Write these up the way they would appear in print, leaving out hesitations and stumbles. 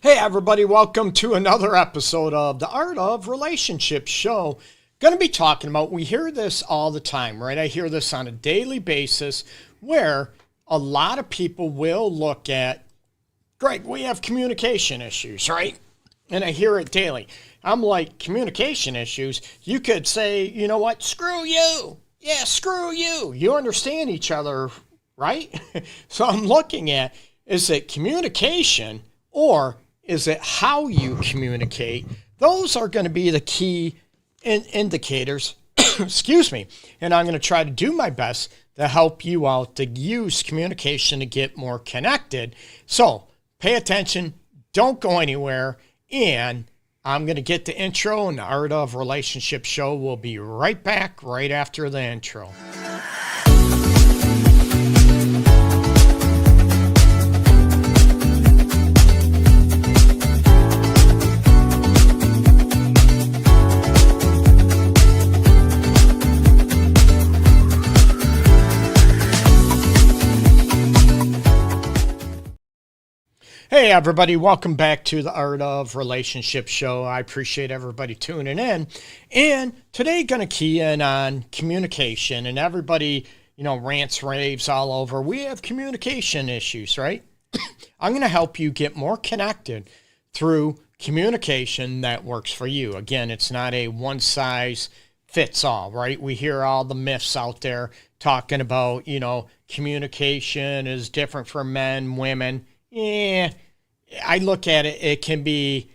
Hey everybody, welcome to another episode of the Art of Relationships show. Going to be talking about, we hear this all the time, right? I hear this on a daily basis where a lot of people will look at, Greg, we have communication issues, right? And I hear it daily. I'm like, communication issues? You could say, you know what, screw you. Yeah, screw you. You understand each other, right? So I'm looking at, is it communication or is it how you communicate? Those are going to be the key indicators, excuse me. And I'm going to try to do my best to help you out to use communication to get more connected. So pay attention, don't go anywhere, and I'm going to get the intro, and the Art of Relationship show will be right back right after the intro. Hey everybody, welcome back to the Art of Relationship show. I appreciate everybody tuning in. And today going to key in on communication, and everybody, rants, raves all over. We have communication issues, right? I'm going to help you get more connected through communication that works for you. Again, it's not a one size fits all, right? We hear all the myths out there talking about, communication is different for men, women. Yeah, I look at it, it can be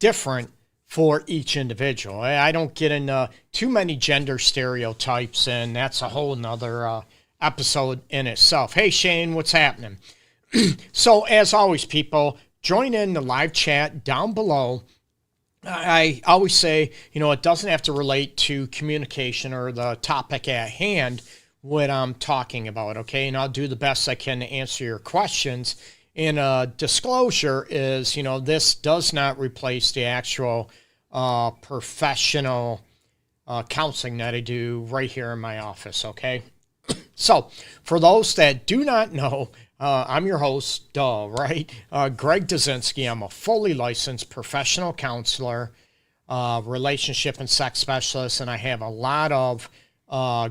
different for each individual. I don't get into too many gender stereotypes, and that's a whole nother episode in itself. Hey, Shane, what's happening? So, as always, people, join in the live chat down below. I always say, it doesn't have to relate to communication or the topic at hand, what I'm talking about, okay? And I'll do the best I can to answer your questions. And disclosure is, this does not replace the actual professional counseling that I do right here in my office, okay? So, for those that do not know, I'm your host, right? Greg Dudzinski. I'm a fully licensed professional counselor, relationship and sex specialist, and I have a lot of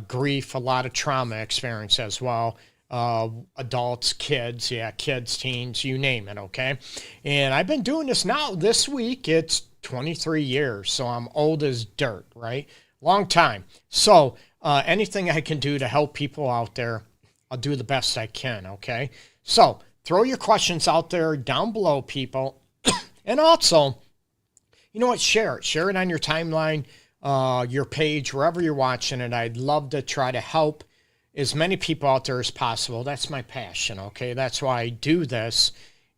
grief, a lot of trauma experience as well. Adults, kids, kids, teens, you name it, okay? And I've been doing this now, this week, it's 23 years, so I'm old as dirt, right? Long time. So anything I can do to help people out there, I'll do the best I can, okay? So throw your questions out there down below, people. And also, you know what, share it. Share it on your timeline, your page, wherever you're watching it. I'd love to try to help as many people out there as possible. That's my passion, okay? That's why I do this.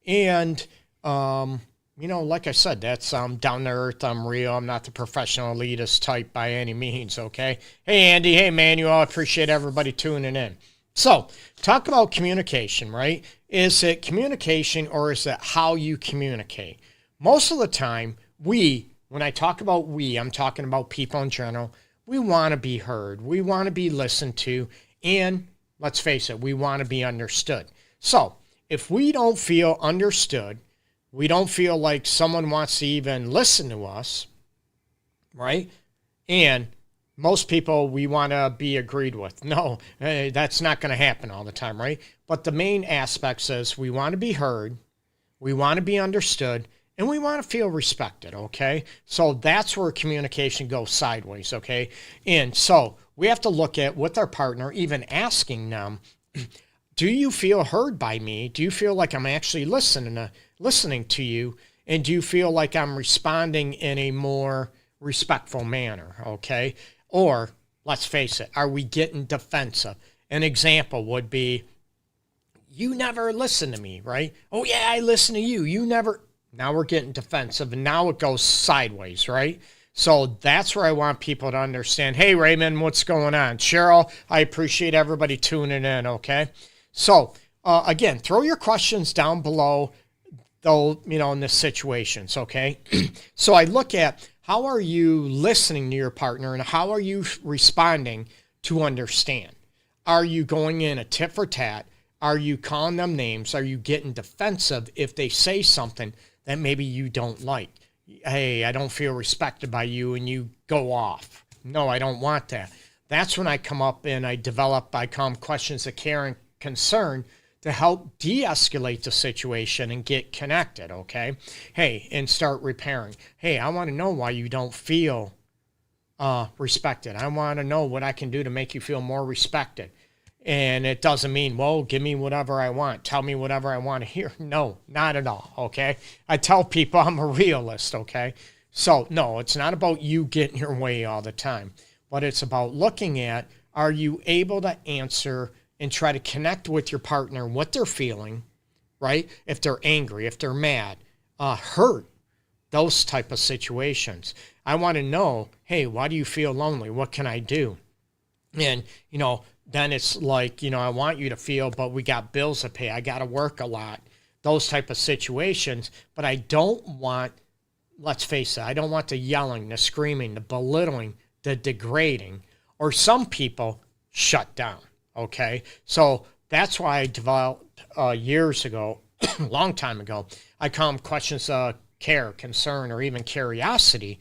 And, like I said, that's down to earth. I'm real. I'm not the professional elitist type by any means, okay? Hey, Andy. Hey, Manuel. I appreciate everybody tuning in. So, talk about communication, right? Is it communication or is it how you communicate? Most of the time, when I talk about I'm talking about people in general, we want to be heard. We want to be listened to. And let's face it, we want to be understood. So if we don't feel understood, we don't feel like someone wants to even listen to us, right? And most people, we want to be agreed with. No, that's not going to happen all the time, right? But the main aspects is we want to be heard, we want to be understood, and we want to feel respected, okay? So that's where communication goes sideways, okay? And so we have to look at with our partner, even asking them, do you feel heard by me? Do you feel like I'm actually listening to you? And do you feel like I'm responding in a more respectful manner, okay? Or, let's face it, are we getting defensive? An example would be, you never listen to me, right? Oh yeah, I listen to you. You never. Now we're getting defensive, and now it goes sideways, right? So that's where I want people to understand. Hey, Raymond, what's going on? Cheryl, I appreciate everybody tuning in, okay? So, again, throw your questions down below, though, in the situations, okay? So I look at how are you listening to your partner and how are you responding to understand? Are you going in a tit for tat? Are you calling them names? Are you getting defensive if they say something that maybe you don't like? Hey, I don't feel respected by you, and you go off. No, I don't want that. That's when I come up and I call them questions of care and concern to help de-escalate the situation and get connected, okay? Hey, and start repairing. Hey, I want to know why you don't feel respected. I want to know what I can do to make you feel more respected. And it doesn't mean, well, give me whatever I want. Tell me whatever I want to hear. No, not at all, okay? I tell people I'm a realist, okay? So, no, it's not about you getting your way all the time. But it's about looking at, are you able to answer and try to connect with your partner, what they're feeling, right? If they're angry, if they're mad, hurt, those type of situations. I want to know, hey, why do you feel lonely? What can I do? And, then it's like, I want you to feel, but we got bills to pay. I got to work a lot. Those type of situations. But I don't want, let's face it, I don't want the yelling, the screaming, the belittling, the degrading, or some people shut down. Okay. So that's why I developed years ago, a long time ago, I call them questions of care, concern, or even curiosity,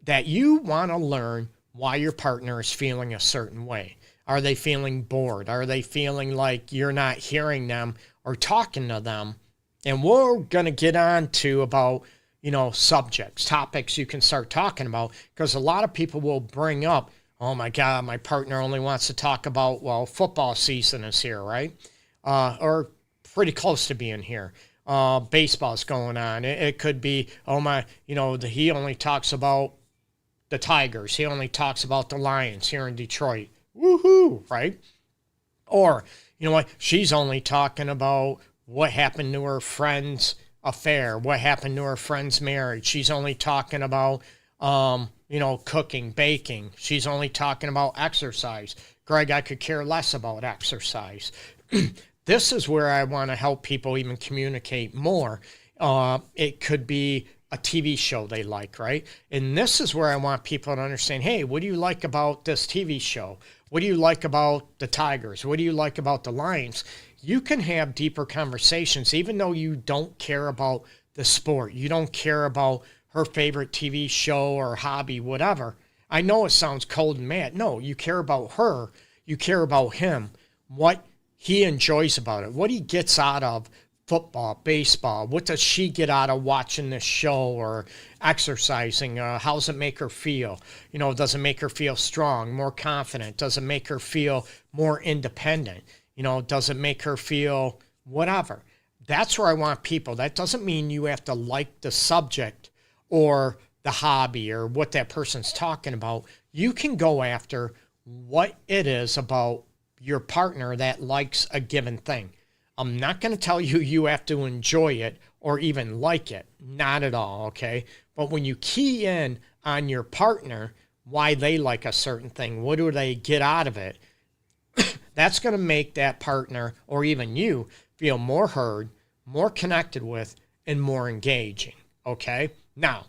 that you want to learn why your partner is feeling a certain way. Are they feeling bored? Are they feeling like you're not hearing them or talking to them? And we're going to get on to about, subjects, topics you can start talking about, because a lot of people will bring up, oh my God, my partner only wants to talk about, well, football season is here, right? Or pretty close to being here. Baseball's going on. It could be, he only talks about the Tigers. He only talks about the Lions here in Detroit. Woohoo, right? Or, she's only talking about what happened to her friend's affair, what happened to her friend's marriage. She's only talking about, cooking, baking. She's only talking about exercise. Greg, I could care less about exercise. This is where I want to help people even communicate more. It could be a TV show they like, right? And this is where I want people to understand, hey, what do you like about this TV show? What do you like about the Tigers? What do you like about the Lions? You can have deeper conversations, even though you don't care about the sport. You don't care about her favorite TV show or hobby, whatever. I know it sounds cold and mad. No, you care about her. You care about him, what he enjoys about it, what he gets out of football, baseball. What does she get out of watching this show or exercising? How does it make her feel? Does it make her feel strong, more confident? Does it make her feel more independent? Does it make her feel whatever? That's where I want people. That doesn't mean you have to like the subject or the hobby or what that person's talking about. You can go after what it is about your partner that likes a given thing. I'm not going to tell you you have to enjoy it or even like it. Not at all, okay? But when you key in on your partner, why they like a certain thing, what do they get out of it, that's going to make that partner or even you feel more heard, more connected with, and more engaging, okay? Now,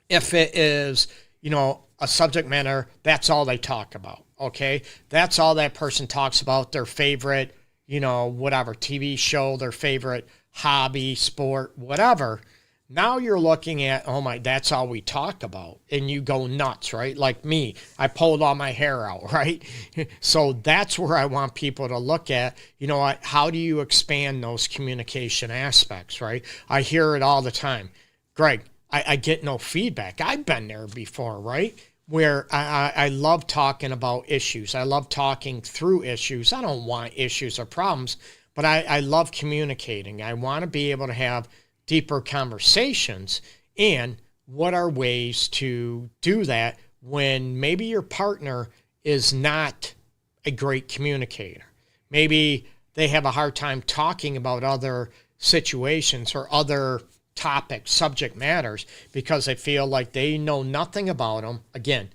if it is, a subject matter, that's all they talk about, okay? That's all that person talks about, their favorite whatever TV show, their favorite hobby, sport, whatever. Now you're looking at, that's all we talk about. And you go nuts, right? Like me, I pulled all my hair out, right? So that's where I want people to look at, how do you expand those communication aspects, right? I hear it all the time. Greg, I get no feedback. I've been there before, right? Where I love talking about issues. I love talking through issues. I don't want issues or problems, but I love communicating. I want to be able to have deeper conversations. And what are ways to do that when maybe your partner is not a great communicator? Maybe they have a hard time talking about other situations or other topics, subject matters, because they feel like they know nothing about them. Again,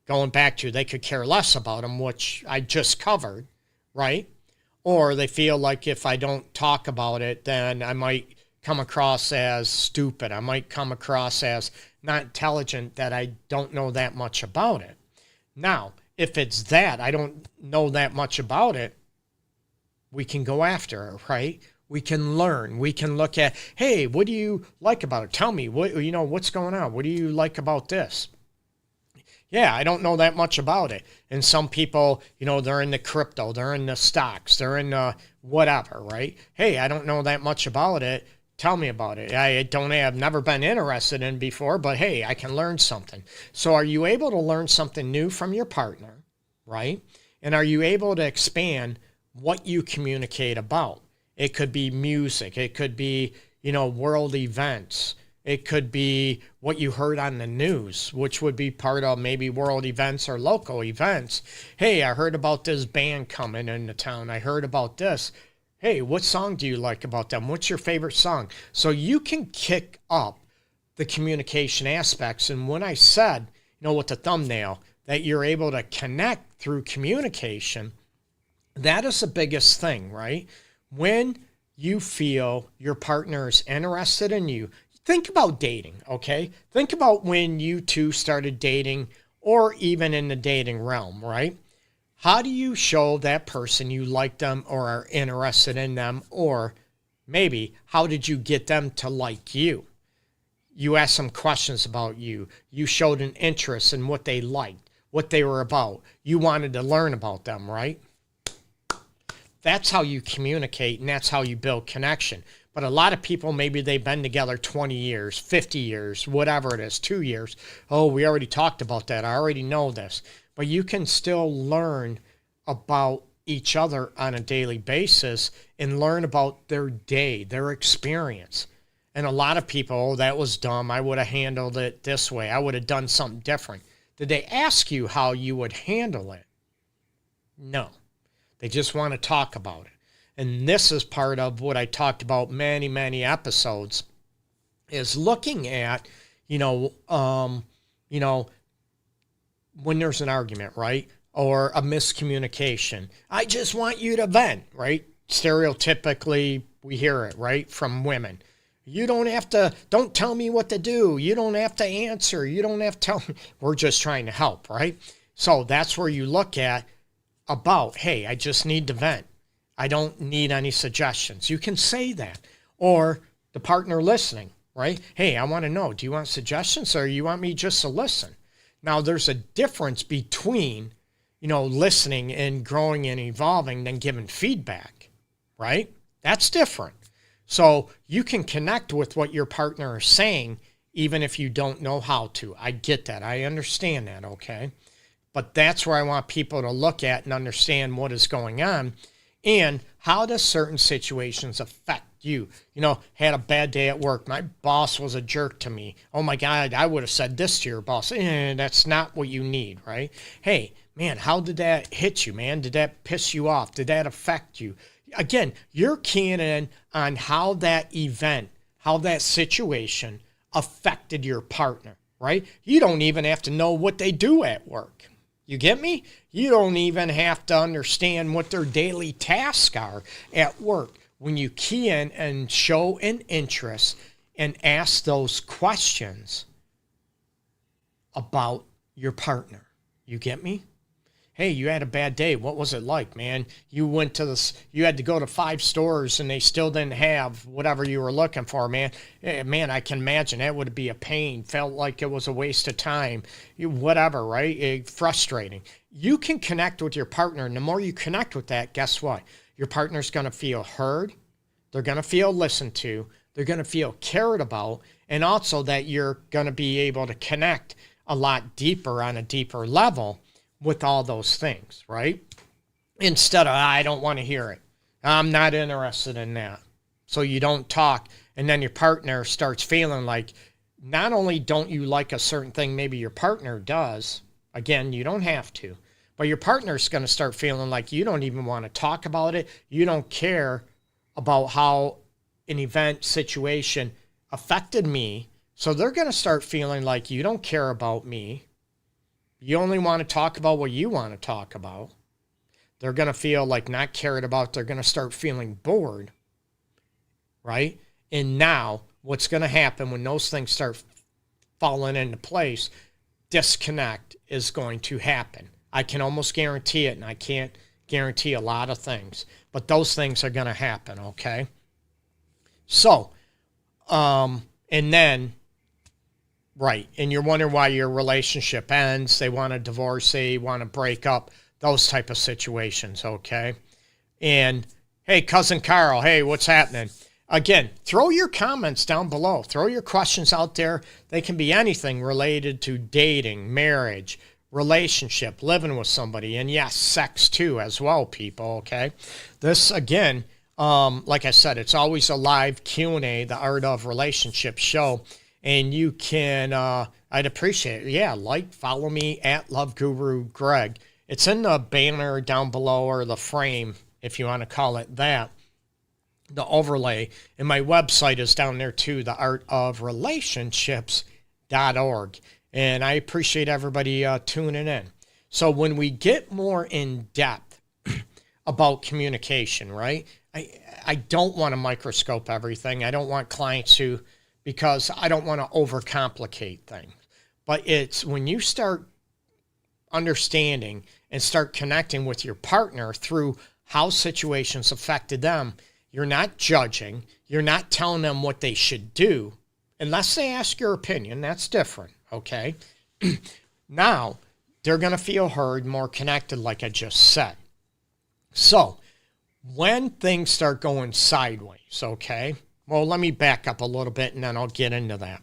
going back to they could care less about them, which I just covered, right? Or they feel like if I don't talk about it, then I might come across as stupid. I might come across as not intelligent, that I don't know that much about it. Now, if it's that I don't know that much about it, we can go after it, right? We can learn. We can look at, hey, what do you like about it? Tell me, what's going on? What do you like about this? Yeah, I don't know that much about it. And some people, they're in the crypto, they're in the stocks, they're in whatever, right? Hey, I don't know that much about it. Tell me about it. I've never been interested in before, but hey, I can learn something. So are you able to learn something new from your partner, right? And are you able to expand what you communicate about? It could be music. It could be, world events. It could be what you heard on the news, which would be part of maybe world events or local events. Hey, I heard about this band coming into town. I heard about this. Hey, what song do you like about them? What's your favorite song? So you can kick up the communication aspects. And when I said, with the thumbnail, that you're able to connect through communication, that is the biggest thing, right? When you feel your partner is interested in you, think about dating, okay? Think about when you two started dating or even in the dating realm, right? How do you show that person you like them or are interested in them? Or maybe how did you get them to like you? You asked some questions about you. You showed an interest in what they liked, what they were about. You wanted to learn about them, right? That's how you communicate, and that's how you build connection. But a lot of people, maybe they've been together 20 years, 50 years, whatever it is, 2 years. Oh, we already talked about that. I already know this. But you can still learn about each other on a daily basis and learn about their day, their experience. And a lot of people, oh, that was dumb. I would have handled it this way. I would have done something different. Did they ask you how you would handle it? No. They just want to talk about it. And this is part of what I talked about many, many episodes, is looking at, when there's an argument, right? Or a miscommunication. I just want you to vent, right? Stereotypically, we hear it, right? From women. You don't tell me what to do. You don't have to answer. You don't have to tell me. We're just trying to help, right? So that's where you look at about, hey, I just need to vent. I don't need any suggestions. You can say that. Or the partner listening, right? Hey, I want to know, do you want suggestions or you want me just to listen? Now, there's a difference between, listening and growing and evolving than giving feedback, right? That's different. So you can connect with what your partner is saying, even if you don't know how to. I get that. I understand that, okay? But that's where I want people to look at and understand what is going on and how does certain situations affect you. Had a bad day at work. My boss was a jerk to me. Oh my God, I would have said this to your boss. That's not what you need, right? Hey, man, how did that hit you, man? Did that piss you off? Did that affect you? Again, you're keying in on how that event, how that situation affected your partner, right? You don't even have to know what they do at work. You get me? You don't even have to understand what their daily tasks are at work. When you key in and show an interest and ask those questions about your partner. You get me? Hey, you had a bad day. What was it like, man? You had to go to 5 stores and they still didn't have whatever you were looking for, man. Man, I can imagine that would be a pain. Felt like it was a waste of time. Whatever, right? Frustrating. You can connect with your partner, and the more you connect with that, guess what? Your partner's going to feel heard. They're going to feel listened to. They're going to feel cared about, and also that you're going to be able to connect a lot deeper on a deeper level with all those things, right? Instead of, I don't want to hear it. I'm not interested in that. So you don't talk, and then your partner starts feeling like not only don't you like a certain thing, maybe your partner does. Again, you don't have to. But your partner's going to start feeling like you don't even want to talk about it. You don't care about how an event situation affected me. So they're going to start feeling like you don't care about me. You only want to talk about what you want to talk about. They're going to feel like not cared about. They're going to start feeling bored, right? And now what's going to happen when those things start falling into place, disconnect is going to happen. I can almost guarantee it, and I can't guarantee a lot of things, but those things are going to happen, okay? So, and then, right, and you're wondering why your relationship ends. They want a divorce, they want to break up, those type of situations, okay? And, hey, Cousin Carl, hey, what's happening? Again, throw your comments down below. Throw your questions out there. They can be anything related to dating, marriage, relationship, living with somebody, and yes, sex too as well, people, okay? This, again, like I said, it's always a live Q&A, the Art of Relationship show, and you can, I'd appreciate it. Yeah, follow me at LoveGuruGreg. It's in the banner down below, or the frame, if you want to call it that, the overlay. And my website is down there too, theartofrelationships.org. And I appreciate everybody tuning in. So when we get more in depth about communication, right? I don't want to microscope everything. I don't want clients to, because I don't want to overcomplicate things. But it's when you start understanding and start connecting with your partner through how situations affected them, you're not judging. You're not telling them what they should do. Unless they ask your opinion, that's different, okay? Now, they're going to feel heard, more connected, like I just said. So, when things start going sideways, okay? Well, let me back up a little bit, and then I'll get into that.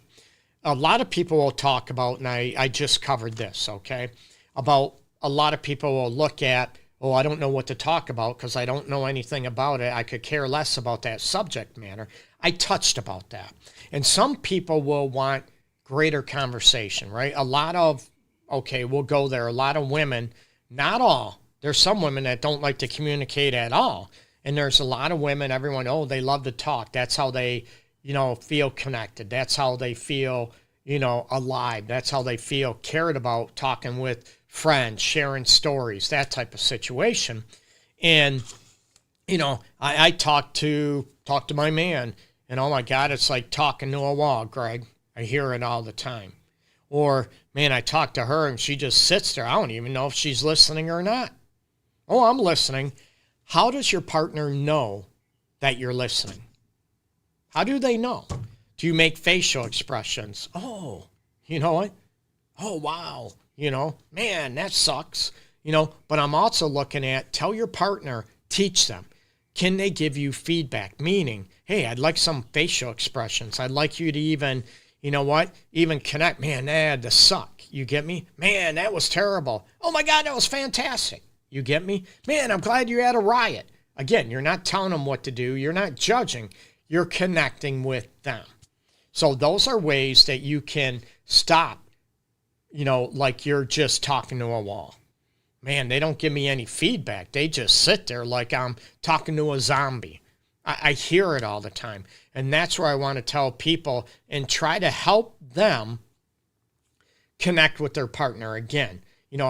A lot of people will talk about, and I just covered this, okay? About a lot of people will look at, oh, I don't know what to talk about because I don't know anything about it. I could care less about that subject matter. I touched about that. And some people will want greater conversation, right? A lot of, okay, we'll go there. A lot of women, not all. There's some women that don't like to communicate at all. And there's a lot of women, everyone, oh, they love to talk. That's how they, feel connected. That's how they feel, alive. That's how they feel cared about, talking with friends, sharing stories, that type of situation. And, I talk to my man, and oh my God, it's like talking to a wall, Greg. I hear it all the time. Or, man, I talk to her and she just sits there. I don't even know if she's listening or not. Oh, I'm listening. How does your partner know that you're listening? How do they know? Do you make facial expressions? Oh, you know what? Oh, wow. Man, that sucks. But I'm also looking at, tell your partner, teach them. Can they give you feedback? Meaning, hey, I'd like some facial expressions. I'd like you to even, even connect. Man, that had to suck. You get me? Man, that was terrible. Oh my God, that was fantastic. You get me? Man, I'm glad you had a riot. Again, you're not telling them what to do. You're not judging. You're connecting with them. So those are ways that you can stop, like you're just talking to a wall. Man, they don't give me any feedback. They just sit there like I'm talking to a zombie. I hear it all the time. And that's where I want to tell people and try to help them connect with their partner again.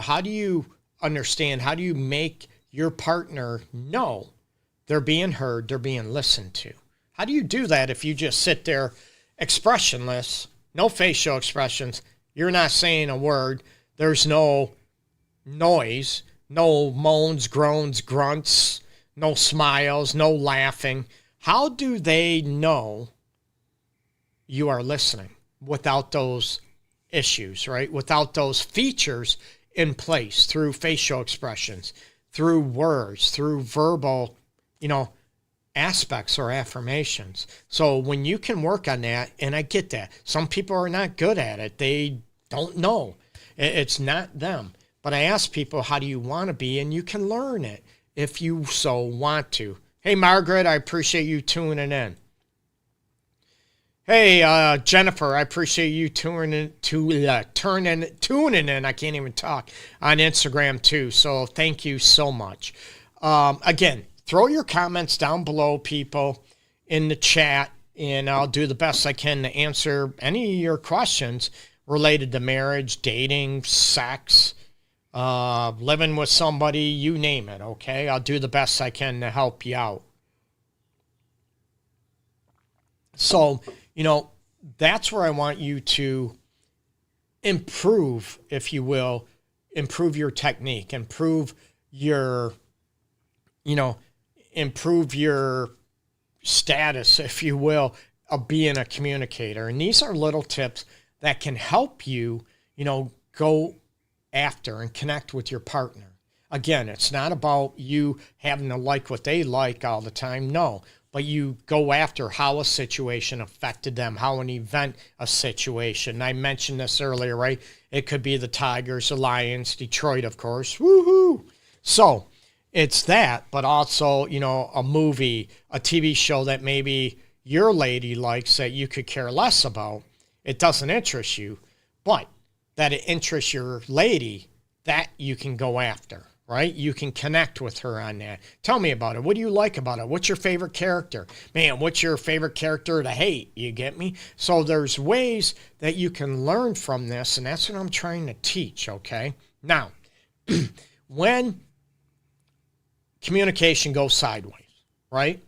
How do you understand? How do you make your partner know they're being heard, they're being listened to? How do you do that if you just sit there expressionless, no facial expressions, you're not saying a word, there's no noise, no moans, groans, grunts, no smiles, no laughing? How do they know you are listening without those issues, right? Without those features in place through facial expressions, through words, through verbal, aspects or affirmations. So when you can work on that, and I get that, some people are not good at it. They don't know. It's not them. But I ask people, how do you want to be? And you can learn it if you so want to. Hey, Margaret, I appreciate you tuning in. Hey, Jennifer, I appreciate you tuning in. I can't even talk on Instagram too. So thank you so much. Again, throw your comments down below, people, in the chat, and I'll do the best I can to answer any of your questions related to marriage, dating, sex, living with somebody, you name it, okay? I'll do the best I can to help you out. So, that's where I want you to improve, if you will, improve your technique, improve your you know, improve your status, if you will, of being a communicator. And these are little tips that can help you, go after and connect with your partner. Again, it's not about you having to like what they like all the time. No, but you go after how a situation affected them, how an event, a situation. I mentioned this earlier, right? It could be the Tigers, the Lions, Detroit, of course. Woohoo! So it's that, but also, a movie, a TV show that maybe your lady likes that you could care less about. It doesn't interest you, but that it interests your lady, that you can go after, right? You can connect with her on that. Tell me about it. What do you like about it? What's your favorite character? Man, what's your favorite character to hate? You get me? So there's ways that you can learn from this, and that's what I'm trying to teach, okay? Now, when communication goes sideways, right?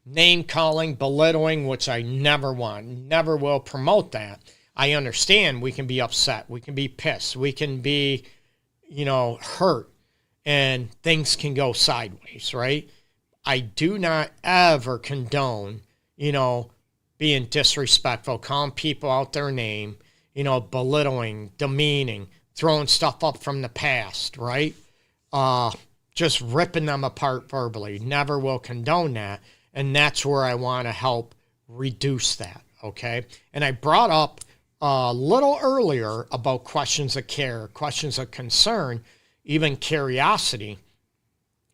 Name calling, belittling, which I never want, never will promote that. I understand we can be upset, we can be pissed, we can be, hurt, and things can go sideways, right? I do not ever condone, being disrespectful, calling people out their name, belittling, demeaning, throwing stuff up from the past, right? Just ripping them apart verbally. Never will condone that. And that's where I want to help reduce that, okay? And I brought up a little earlier about questions of care, questions of concern, even curiosity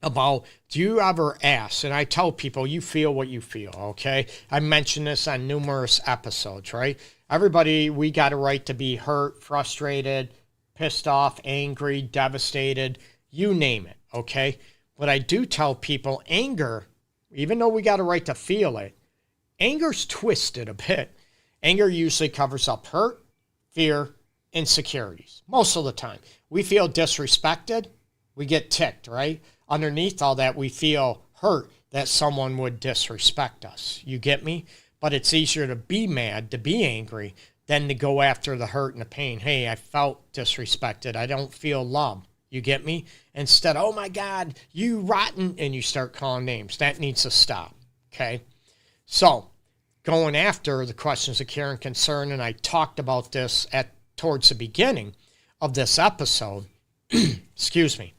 about, do you ever ask? And I tell people, you feel what you feel, okay? I mentioned this on numerous episodes, right? Everybody, we got a right to be hurt, frustrated, pissed off, angry, devastated, you name it, okay? But I do tell people anger, even though we got a right to feel it, anger's twisted a bit. Anger usually covers up hurt, fear, insecurities. Most of the time. We feel disrespected, we get ticked, right? Underneath all that, we feel hurt that someone would disrespect us. You get me? But it's easier to be mad, to be angry, than to go after the hurt and the pain. Hey, I felt disrespected. I don't feel loved. You get me? Instead, oh my God, you rotten, and you start calling names. That needs to stop, okay? So, going after the questions of care and concern, and I talked about this towards the beginning of this episode, excuse me,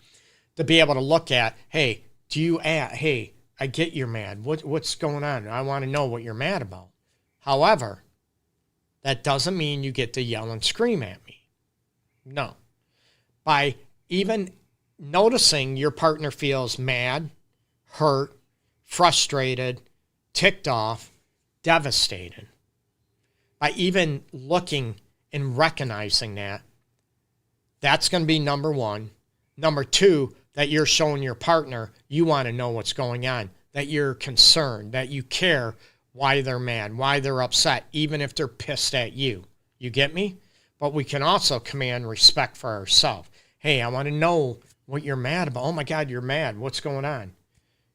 to be able to look at, hey, hey, I get you're mad. What's going on? I want to know what you're mad about. However, that doesn't mean you get to yell and scream at me. No. By even noticing your partner feels mad, hurt, frustrated, ticked off, devastated, by even looking and recognizing that, that's going to be number one. Number two, that you're showing your partner you want to know what's going on, that you're concerned, that you care why they're mad, why they're upset, even if they're pissed at you. You get me? But we can also command respect for ourselves. Hey, I want to know what you're mad about. Oh my God, you're mad. What's going on?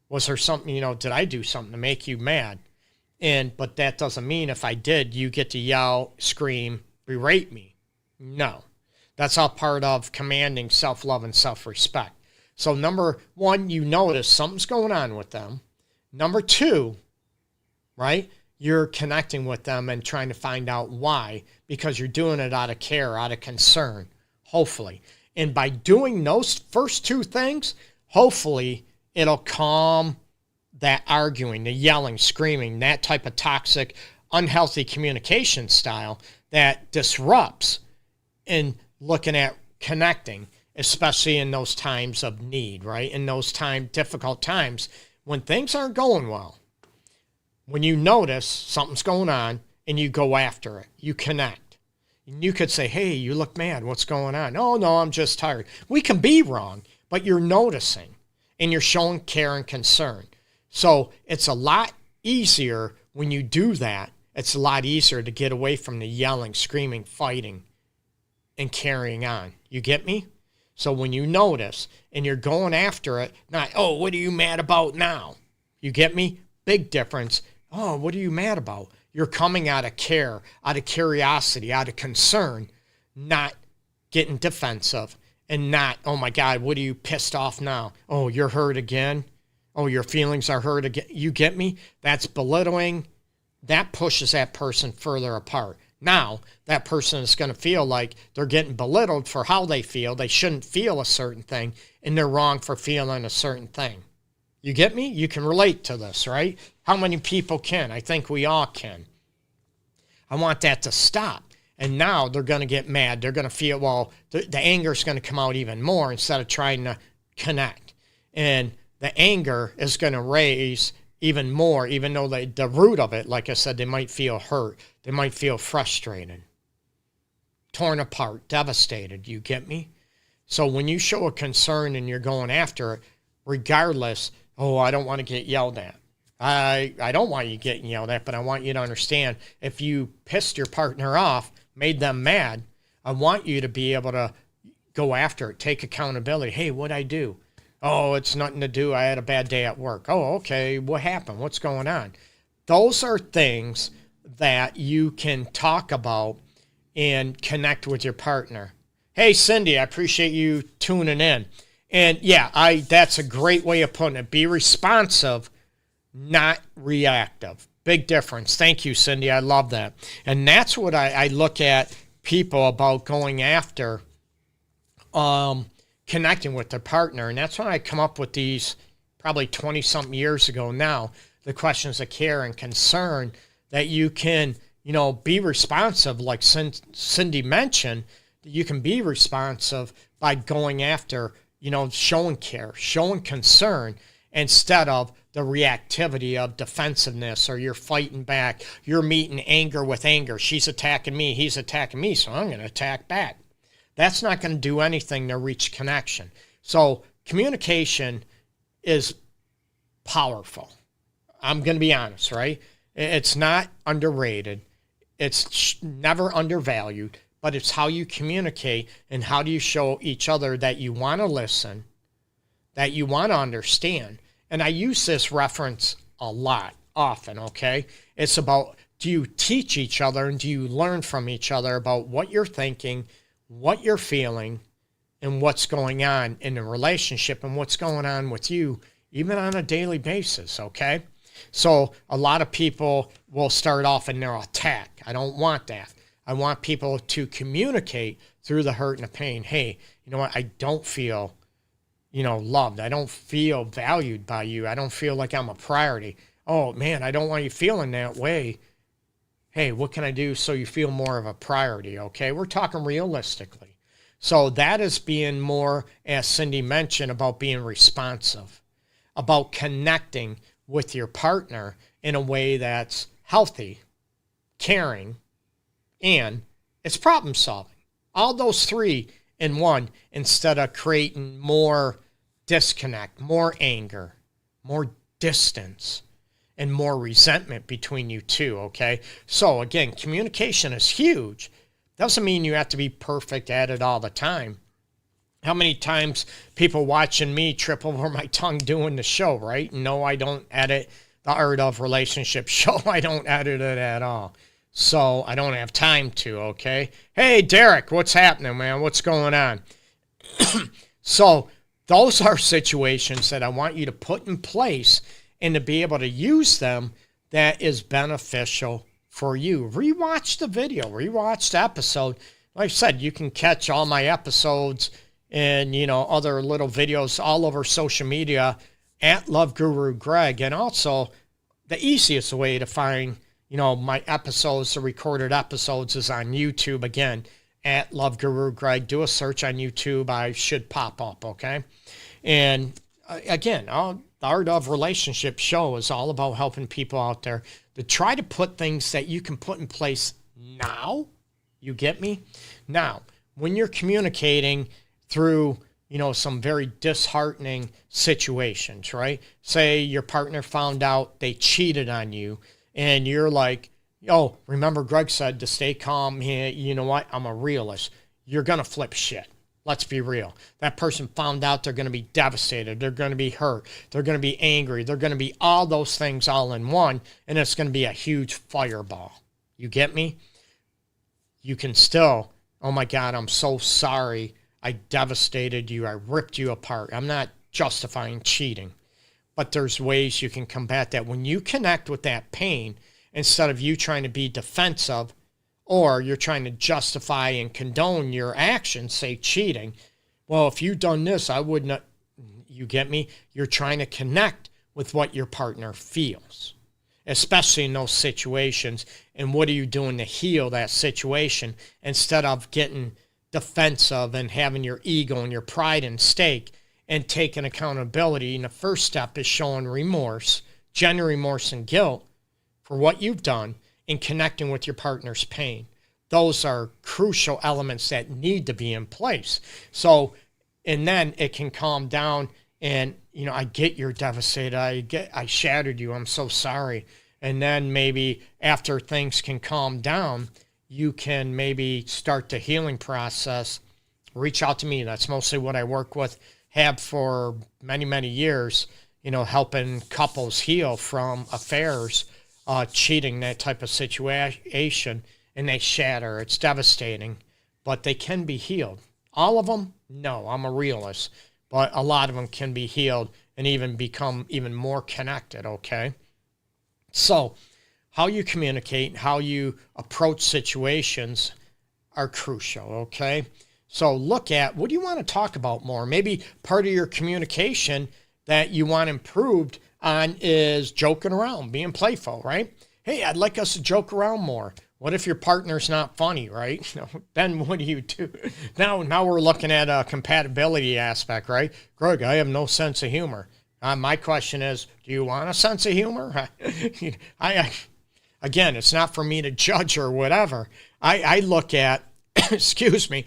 Was there something, did I do something to make you mad? But that doesn't mean if I did, you get to yell, scream, berate me. No. That's all part of commanding self-love and self-respect. So number one, you notice something's going on with them. Number two, right? You're connecting with them and trying to find out why, because you're doing it out of care, out of concern, hopefully. And by doing those first two things, hopefully it'll calm that arguing, the yelling, screaming, that type of toxic, unhealthy communication style that disrupts in looking at connecting, especially in those times of need, right? In those difficult times when things aren't going well. When you notice something's going on and you go after it, you connect. And you could say, hey, you look mad. What's going on? Oh, no, I'm just tired. We can be wrong, but you're noticing and you're showing care and concern. So it's a lot easier when you do that. It's a lot easier to get away from the yelling, screaming, fighting, and carrying on. You get me? So when you notice and you're going after it, not, oh, what are you mad about now? You get me? Big difference. Oh, what are you mad about? You're coming out of care, out of curiosity, out of concern, not getting defensive and not, oh my God, what are you pissed off now? Oh, you're hurt again? Oh, your feelings are hurt again. You get me? That's belittling. That pushes that person further apart. Now, that person is going to feel like they're getting belittled for how they feel. They shouldn't feel a certain thing, and they're wrong for feeling a certain thing. You get me? You can relate to this, right? How many people can? I think we all can. I want that to stop. And now they're going to get mad. They're going to feel, well, the anger is going to come out even more instead of trying to connect. And the anger is going to raise even more, even though the root of it, like I said, they might feel hurt. They might feel frustrated, torn apart, devastated. You get me? So when you show a concern and you're going after it, regardless, oh, I don't want to get yelled at. I don't want you getting yelled at, but I want you to understand if you pissed your partner off, made them mad, I want you to be able to go after it, take accountability. Hey, what'd I do? Oh, it's nothing to do. I had a bad day at work. Oh, okay. What happened? What's going on? Those are things that you can talk about and connect with your partner. Hey, Cindy, I appreciate you tuning in. And yeah, that's a great way of putting it. Be responsive, not reactive. Big difference. Thank you, Cindy. I love that. And that's what I look at people about going after connecting with their partner. And that's when I come up with these probably 20-something years ago now, the questions of care and concern that you can, be responsive, like Cindy mentioned, you can be responsive by going after, showing care, showing concern, instead of the reactivity of defensiveness, or you're fighting back. You're meeting anger with anger. She's attacking me. He's attacking me. So I'm going to attack back. That's not going to do anything to reach connection. So communication is powerful. I'm going to be honest, right? It's not underrated. It's never undervalued, but it's how you communicate and how do you show each other that you want to listen, that you want to understand. And I use this reference a lot, often, okay? It's about, do you teach each other and do you learn from each other about what you're thinking, what you're feeling, and what's going on in the relationship and what's going on with you, even on a daily basis, okay? So a lot of people will start off in their attack. I don't want that. I want people to communicate through the hurt and the pain. Hey, you know what? I don't feel loved. I don't feel valued by you. I don't feel like I'm a priority. Oh, man, I don't want you feeling that way. Hey, what can I do so you feel more of a priority, okay? We're talking realistically. So that is being more, as Cindy mentioned, about being responsive, about connecting with your partner in a way that's healthy, caring, and it's problem solving. All those three in one, instead of creating more disconnect, more anger, more distance, and more resentment between you two, okay? So again, communication is huge. Doesn't mean you have to be perfect at it all the time. How many times people watching me trip over my tongue doing the show, right? No, I don't edit the Art of Relationship show. I don't edit it at all. So I don't have time to, okay? Hey, Derek, what's happening, man? What's going on? So those are situations that I want you to put in place and to be able to use them that is beneficial for you. Rewatch the video, rewatch the episode. Like I said, you can catch all my episodes and, other little videos all over social media at LoveGuruGreg. And also, the easiest way to find, my episodes, the recorded episodes, is on YouTube. Again, at LoveGuruGreg. Do a search on YouTube. I should pop up, okay? And again, the Art of Relationship show is all about helping people out there to try to put things that you can put in place now. You get me? Now, when you're communicating through, some very disheartening situations, right? Say your partner found out they cheated on you and you're like, oh, remember Greg said to stay calm here. You know what? I'm a realist. You're going to flip shit. Let's be real. That person found out, they're going to be devastated. They're going to be hurt. They're going to be angry. They're going to be all those things all in one, and it's going to be a huge fireball. You get me? You can still, oh my God, I'm so sorry. I devastated you. I ripped you apart. I'm not justifying cheating. but there's ways you can combat that. When you connect with that pain, instead of you trying to be defensive or you're trying to justify and condone your actions, say cheating. Well, if you'd done this, I would not, you get me? You're trying to connect with what your partner feels, especially in those situations. And what are you doing to heal that situation instead of getting defensive and having your ego and your pride in stake and taking accountability? And the first step is showing remorse, genuine remorse and guilt for what you've done and connecting with your partner's pain. Those are crucial elements that need to be in place. So, and then it can calm down and, you know, I get you're devastated. I shattered you. I'm so sorry. And then maybe after things can calm down, you can maybe start the healing process. Reach out to me. That's mostly what I work with, have for many, many years, you know, helping couples heal from affairs, cheating, that type of situation, and they shatter. It's devastating, but they can be healed. All of them? No, I'm a realist, but a lot of them can be healed and even become even more connected, okay? So how you communicate, how you approach situations are crucial, okay? So look at, what do you want to talk about more? Maybe part of your communication that you want improved on is joking around, being playful, right? Hey, I'd like us to joke around more. What if your partner's not funny, right? Then what do you do? Now we're looking at a compatibility aspect, right? Greg, I have no sense of humor. My question is, do you want a sense of humor? Again, it's not for me to judge or whatever. I look at, excuse me,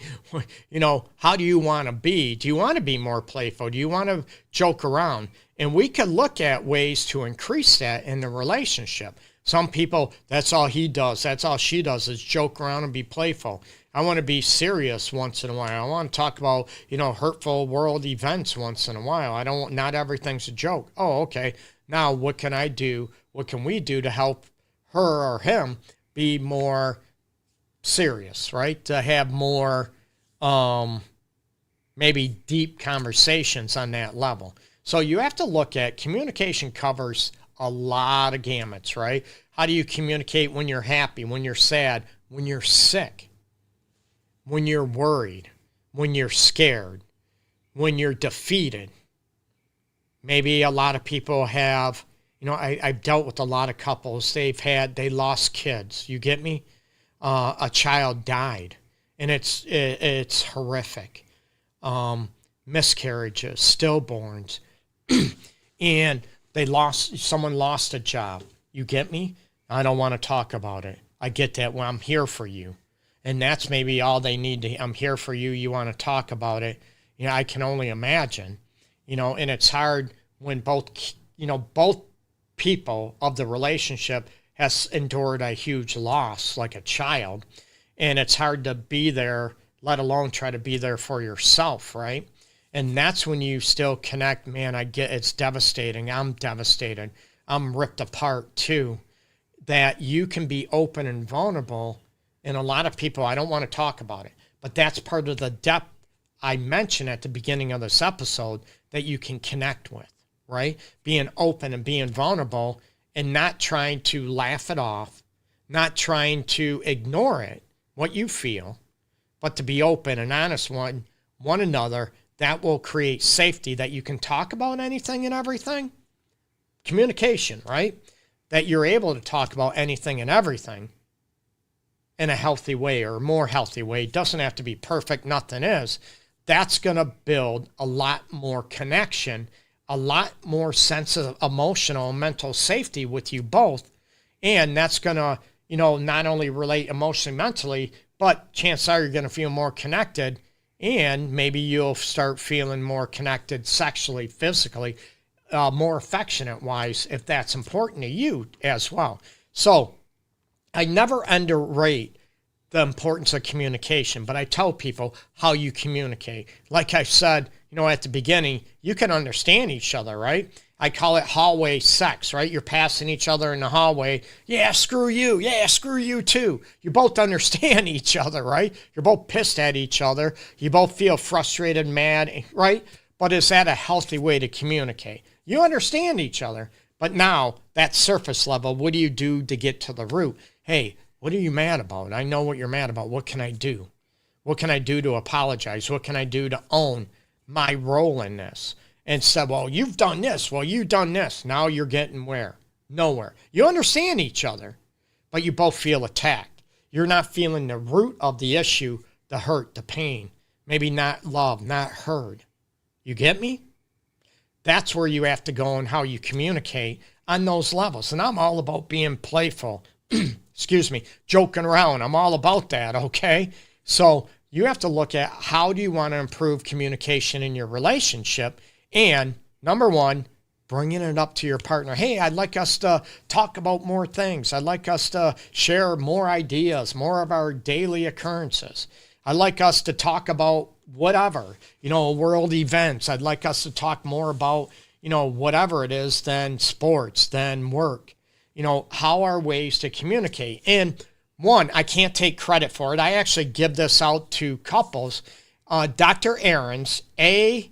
you know, how do you want to be? Do you want to be more playful? Do you want to joke around? And we could look at ways to increase that in the relationship. Some people, that's all he does. That's all she does is joke around and be playful. I want to be serious once in a while. I want to talk about, you know, hurtful world events once in a while. Not everything's a joke. Oh, okay. Now what can I do? What can we do to help her or him be more serious, right? To have more, maybe deep conversations on that level. So you have to look at, communication covers a lot of gamuts, right? How do you communicate when you're happy, when you're sad, when you're sick, when you're worried, when you're scared, when you're defeated? Maybe a lot of people have, you know, I've dealt with a lot of couples. They lost kids. You get me? A child died, and it's horrific. Miscarriages, stillborns, and someone lost a job. You get me? I don't want to talk about it. I get that. Well, I'm here for you. And that's maybe all they need to, I'm here for you. You want to talk about it. You know, I can only imagine, you know, and it's hard when both people of the relationship has endured a huge loss, like a child. And it's hard to be there, let alone try to be there for yourself, right? And that's when you still connect. Man, I get it's devastating. I'm devastated. I'm ripped apart too. That you can be open and vulnerable. And a lot of people, I don't want to talk about it, but that's part of the depth I mentioned at the beginning of this episode that you can connect with, right? Being open and being vulnerable and not trying to laugh it off, not trying to ignore it, what you feel, but to be open and honest one another. That will create safety, that you can talk about anything and everything. Communication, right? That you're able to talk about anything and everything in a healthy way or a more healthy way. It doesn't have to be perfect. Nothing is. That's going to build a lot more connection, a lot more sense of emotional and mental safety with you both. And that's going to, you know, not only relate emotionally, mentally, but chances are you're going to feel more connected. And maybe you'll start feeling more connected sexually, physically, more affectionate-wise, if that's important to you as well. So I never underrate the importance of communication, but I tell people how you communicate. Like I said, you know, at the beginning, you can understand each other, right? I call it hallway sex, right? You're passing each other in the hallway. Yeah, screw you. Yeah, screw you too. You both understand each other, right? You're both pissed at each other. You both feel frustrated, mad, right? But is that a healthy way to communicate? You understand each other. But now, that surface level, what do you do to get to the root? Hey, what are you mad about? I know what you're mad about. What can I do? What can I do to apologize? What can I do to own my role in this? And said, well, you've done this. Well, you've done this. Now you're getting where? Nowhere. You understand each other, but you both feel attacked. You're not feeling the root of the issue, the hurt, the pain. Maybe not loved, not heard. You get me? That's where you have to go and how you communicate on those levels. And I'm all about being playful, excuse me, joking around. I'm all about that, okay? So you have to look at how do you want to improve communication in your relationship. And number one, bringing it up to your partner. Hey, I'd like us to talk about more things. I'd like us to share more ideas, more of our daily occurrences. I'd like us to talk about whatever, world events. I'd like us to talk more about, whatever it is than sports, than work. How are ways to communicate? And one, I can't take credit for it. I actually give this out to couples. Dr. Aarons, A-A-R-O-N,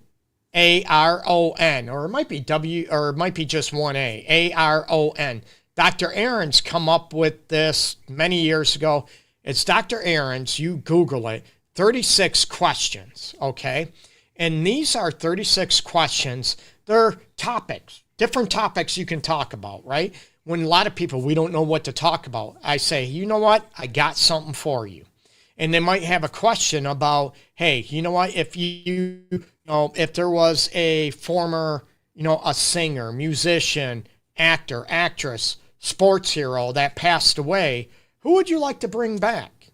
or it might be W, or it might be just one A, A-R-O-N. Dr. Aarons come up with this many years ago. It's Dr. Aarons, you Google it, 36 questions, okay? And these are 36 questions. They're topics, different topics you can talk about, right? When a lot of people, we don't know what to talk about, I say, you know what? I got something for you. And they might have a question about, hey, you know what? If if there was a former, a singer, musician, actor, actress, sports hero that passed away, who would you like to bring back?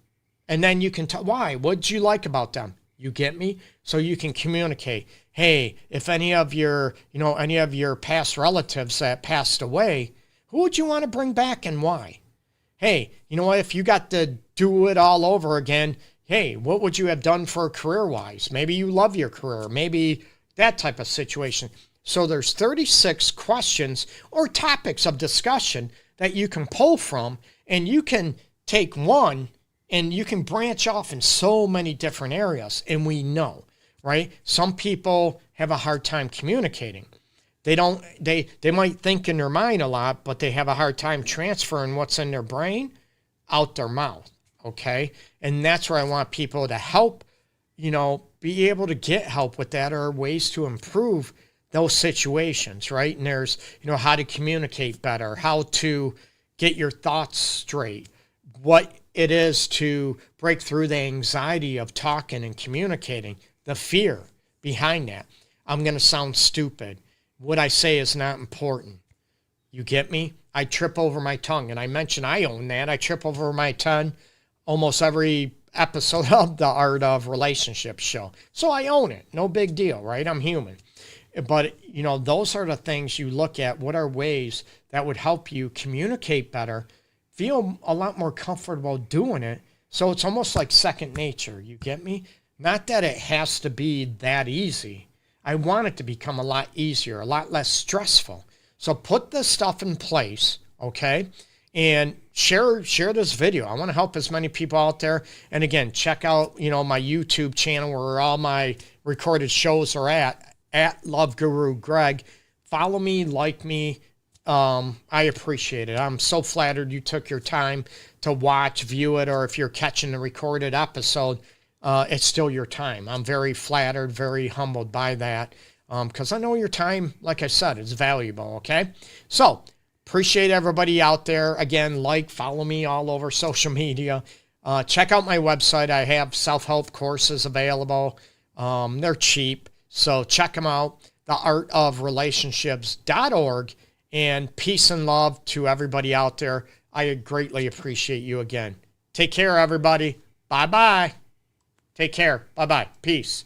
And then you can tell why. What'd you like about them? You get me? So you can communicate. Hey, if any of your past relatives that passed away, who would you want to bring back and why? Hey, you know what? If you got to do it all over again, hey, what would you have done for career-wise? Maybe you love your career. Maybe that type of situation. So there's 36 questions or topics of discussion that you can pull from, and you can take one and you can branch off in so many different areas. And we know, right? Some people have a hard time communicating. They might think in their mind a lot, but they have a hard time transferring what's in their brain out their mouth, okay? And that's where I want people to help, be able to get help with that, or ways to improve those situations, right? And there's, how to communicate better, how to get your thoughts straight, what it is to break through the anxiety of talking and communicating, the fear behind that. I'm going to sound stupid. What I say is not important. You get me? I trip over my tongue, and I mentioned I own that. I trip over my tongue almost every episode of the Art of Relationships show. So I own it. No big deal, right? I'm human. But, those are the things you look at. What are ways that would help you communicate better, feel a lot more comfortable doing it, so it's almost like second nature. You get me? Not that it has to be that easy. I want it to become a lot easier, a lot less stressful. So put this stuff in place, okay? And share this video. I want to help as many people out there. And again, check out, my YouTube channel where all my recorded shows are at LoveGuruGreg. Follow me, like me. I appreciate it. I'm so flattered you took your time to watch, view it, or if you're catching the recorded episode, it's still your time. I'm very flattered, very humbled by that, because I know your time, like I said, is valuable, okay? So, appreciate everybody out there. Again, follow me all over social media. Check out my website. I have self-help courses available. They're cheap, so check them out, theartofrelationships.org, and peace and love to everybody out there. I greatly appreciate you again. Take care, everybody. Bye-bye. Take care. Bye-bye. Peace.